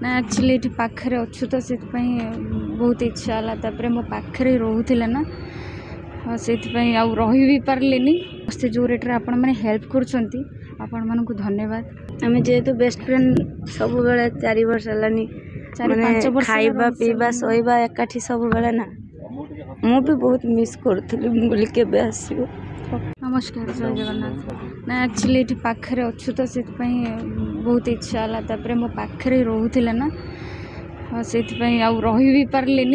ना एक्चुअली ये पाखे अच्छु तो से बहुत इच्छा है मो पाखे रोला ना से रही भी पार्ले से जो रेट आपण मैंने हेल्प कर धन्यवाद। आम जेहेतु बेस्ट फ्रेंड सब बेले 4 वर्ष है खाइबा पीवा सोइबा एकाठी सब बेले ना मु भी बहुत मिस करूँ बोली के आसो। नमस्कार जय जगन्नाथ। ना एक्चुअली ये पाखे अच्छु तो से बहुत इच्छा है मो पाखे रोला ना से रही भी पार्ले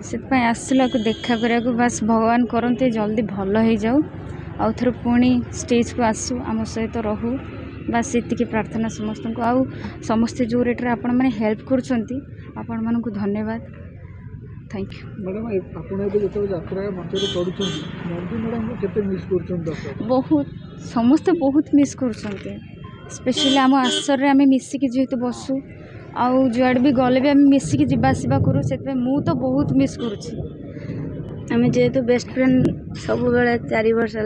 से आसला को देखा करा बस भगवान करते जल्दी भल हो जाऊ आउ थर पुणी स्टेज को आसू आम सहित रहू बस ये प्रार्थना समस्त को आउ समस्ते जो रेट आपण मैंने हेल्प कर धन्यवाद। Thank you. बहुत समस्ते बहुत मिस कर स्पेशली आम आश्चर्य आम मिसिकी जेहेतु बसु आउ जुआड़ भी गले भी आम मिसिकी जावासवा करूँ से मु तो बहुत मिस करें। जेहेतु बेस्ट फ्रेंड सब बेले 4 वर्ष है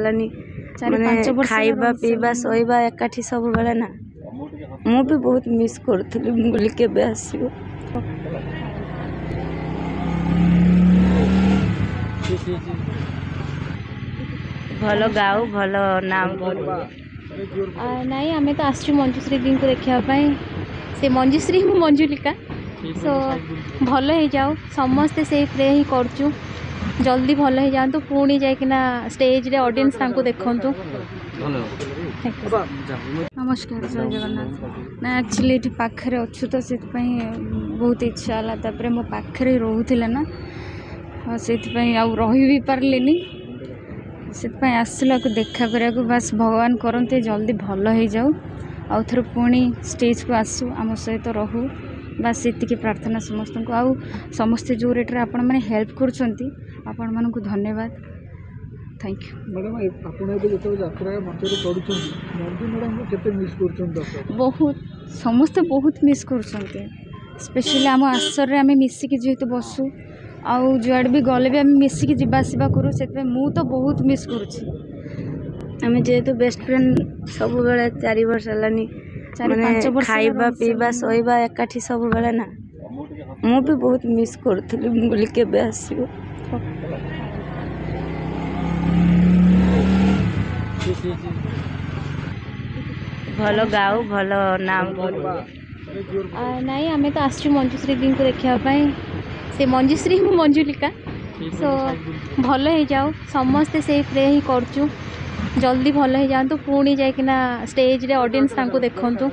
खाइबा पीवा सोइबा एकाठी सब बेले ना मु भी बहुत मिस करूँ बोली के आसो। भल गाओ भल नाम नाई आम तो आसु मंजुश्री दी को देखापी से मंजुश्री मु मंजुलिका सो भल हो जाओ समस्ते से प्रे ही करचु जल्दी भल हो जातु पुणी जाइकिना स्टेज रे ऑडियंस तांको देखंतु। नमस्कार जय जगन्नाथ। ना एक्चुअली ये पाखे अच्छु तो से बहुत इच्छा है मो पाखे रोला ना से रही भी पार्ले से आसला को देखा करा बस भगवान करते जल्दी भल हो जाऊ आउ थर पुणी स्टेज को आसू आम सहित रहू बस ये प्रार्थना समस्त को आउ समस्ते जो रेट आपण मैंने हेल्प कर धन्यवाद। Thank you. बहुत समस्ते बहुत मिस कर स्पेशली आम आश्चर्य आम मिसिकी जेहेतु बसु आउ जुआड़ भी गले भी आम मिसिकी जावासवा करूँ से मु तो बहुत मिस करें। जेहेतु बेस्ट फ्रेंड सब बेले 4 वर्ष है खाइबा पीवा सोइबा एकाठी सब बेले ना मु भी बहुत मिस करूँ बोली के आसो। भल गाओ भल नाम नाई आम तो आसु मंजुश्री दी को देखापी से मंजुश्री मु मंजुलिका सो भल हो जाओ समस्ते से प्रे ही करचु जल्दी भल हो जातु पुणी जाइकिना स्टेज रे ऑडियंस तांको देखंतु।